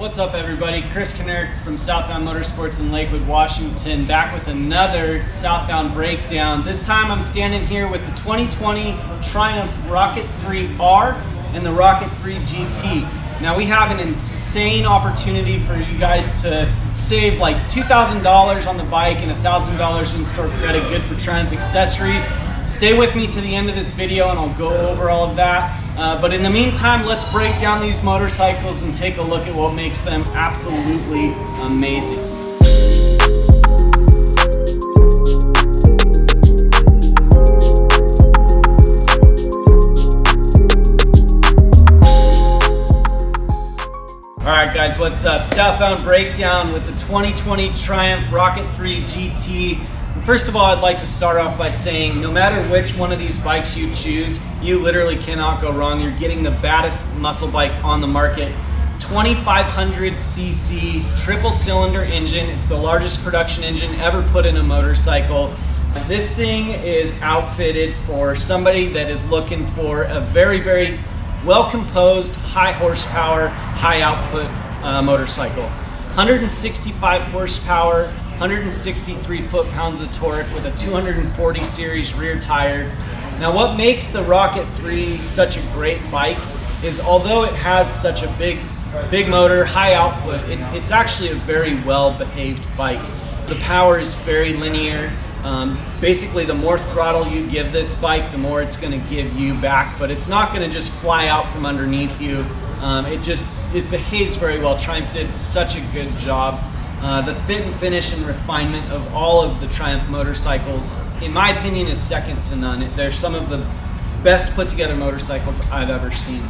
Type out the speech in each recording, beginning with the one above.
What's up, everybody? Chris Kinner from Southbound Motorsports in Lakewood, Washington, back with another Southbound breakdown. This time I'm standing here with the 2020 Triumph Rocket 3R and the Rocket 3 GT. Now we have an insane opportunity for you guys to save like $2,000 on the bike and $1,000 in-store credit, good for Triumph accessories. Stay with me to the end of this video and I'll go over all of that. But in the meantime, let's break down these motorcycles and take a look at what makes them absolutely amazing. Alright guys, what's up? Southbound breakdown with the 2020 Triumph Rocket 3 GT. First of all, I'd like to start off by saying no matter which one of these bikes you choose, you literally cannot go wrong. You're getting the baddest muscle bike on the market. 2500cc triple cylinder engine. It's the largest production engine ever put in a motorcycle. This thing is outfitted for somebody that is looking for a very, very well composed, high horsepower, high output motorcycle. 165 horsepower, 163 foot-pounds of torque with a 240 series rear tire. Now what makes the Rocket 3 such a great bike is although it has such a big motor, high output, it's actually a very well-behaved bike. The power is very linear. Basically the more throttle you give this bike, the more it's going to give you back, but it's not going to just fly out from underneath you. It behaves very well. Triumph did such a good job. The fit and finish and refinement of all of the Triumph motorcycles, in my opinion, is second to none. They're some of the best put together motorcycles I've ever seen.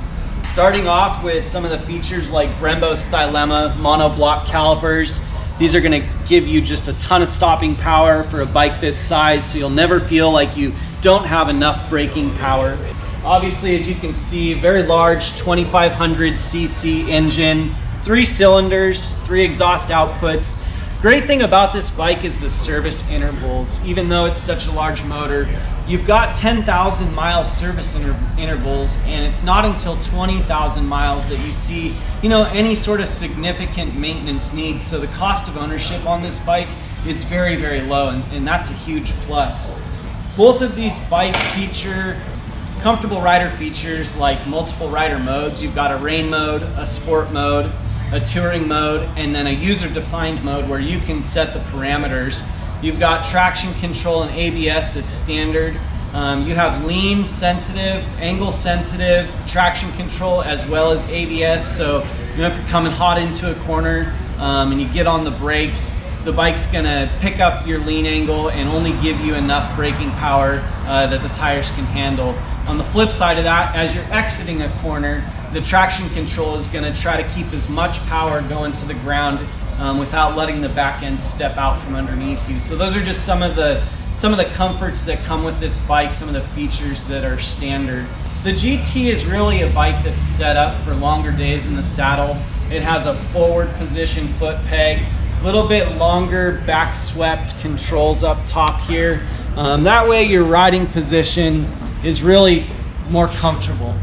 Starting off with some of the features like Brembo Stylema monoblock calipers. These are going to give you just a ton of stopping power for a bike this size, so you'll never feel like you don't have enough braking power. Obviously, as you can see, very large 2500cc engine, 3 cylinders, 3 exhaust outputs. Great thing about this bike is the service intervals. Even though it's such a large motor, you've got 10,000 mile service intervals, and it's not until 20,000 miles that you see, any sort of significant maintenance needs. So the cost of ownership on this bike is very, very low, and that's a huge plus. Both of these bikes feature comfortable rider features like multiple rider modes. You've got a rain mode, a sport mode, a touring mode, and then a user-defined mode where you can set the parameters. You've got traction control and ABS as standard. You have lean sensitive, angle sensitive, traction control as well as ABS. So if you're coming hot into a corner and you get on the brakes, the bike's gonna pick up your lean angle and only give you enough braking power that the tires can handle. On the flip side of that, as you're exiting a corner, the traction control is gonna try to keep as much power going to the ground without letting the back end step out from underneath you. So those are just some of the comforts that come with this bike, some of the features that are standard. The GT is really a bike that's set up for longer days in the saddle. It has a forward position foot peg, a little bit longer back swept controls up top here. That way your riding position is really more comfortable.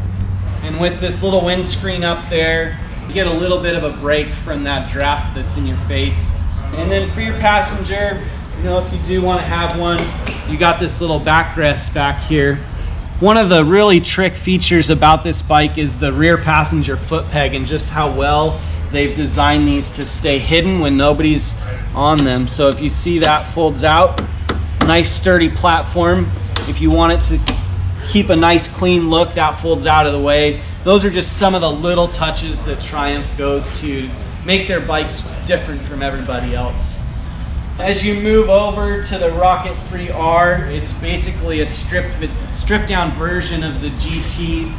And with this little windscreen up there, you get a little bit of a break from that draft that's in your face. And then for your passenger, if you do want to have one, you got this little backrest back here. One of the really trick features about this bike is the rear passenger foot peg and just how well they've designed these to stay hidden when nobody's on them. So if you see that folds out, nice sturdy platform. If you want it to keep a nice clean look, that folds out of the way. Those are just some of the little touches that Triumph goes to make their bikes different from everybody else. As you move over to the Rocket 3R, it's basically a stripped down version of the GT.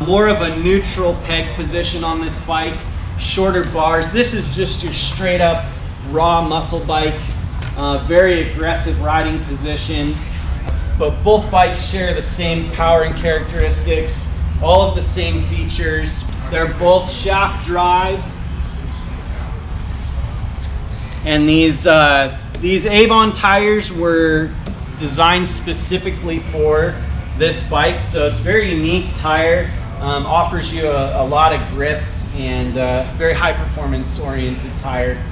More of a neutral peg position on this bike, shorter bars. This is just your straight up raw muscle bike, very aggressive riding position. But both bikes share the same power and characteristics, all of the same features. They're both shaft drive. And these Avon tires were designed specifically for this bike, so it's a very unique tire, offers you a lot of grip. and very high performance oriented tire.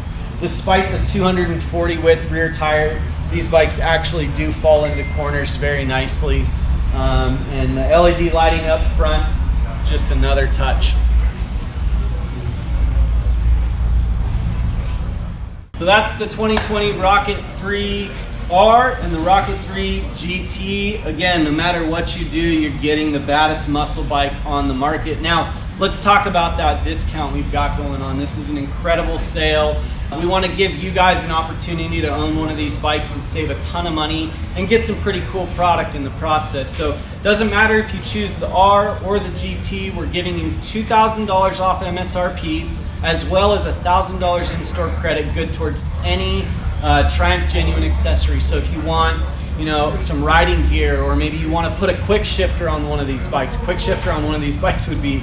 Despite the 240 width rear tire, these bikes actually do fall into corners very nicely. And the LED lighting up front, just another touch. So that's the 2020 Rocket 3R and the Rocket 3 GT. Again, no matter what you do, you're getting the baddest muscle bike on the market. Now, let's talk about that discount we've got going on. This is an incredible sale. We want to give you guys an opportunity to own one of these bikes and save a ton of money and get some pretty cool product in the process. So it doesn't matter if you choose the R or the GT, we're giving you $2,000 off MSRP, as well as $1,000 in-store credit good towards any Triumph Genuine accessory. So if you want, you know, some riding gear, or maybe you want to put a quick shifter on one of these bikes. Quick shifter on one of these bikes would be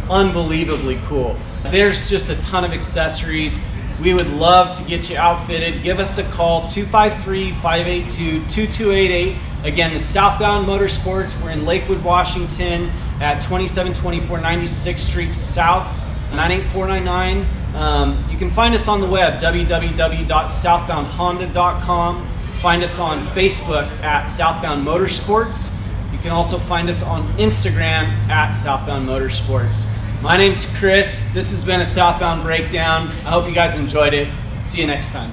unbelievably cool. There's just a ton of accessories. We would love to get you outfitted. Give us a call, 253-582-2288. Again, the Southbound Motorsports, we're in Lakewood, Washington at 2724 96th Street South, 98499. You can find us on the web, www.southboundhonda.com. Find us on Facebook at Southbound Motorsports. You can also find us on Instagram at Southbound Motorsports. My name's Chris. This has been a Southbound Breakdown. I hope you guys enjoyed it. See you next time.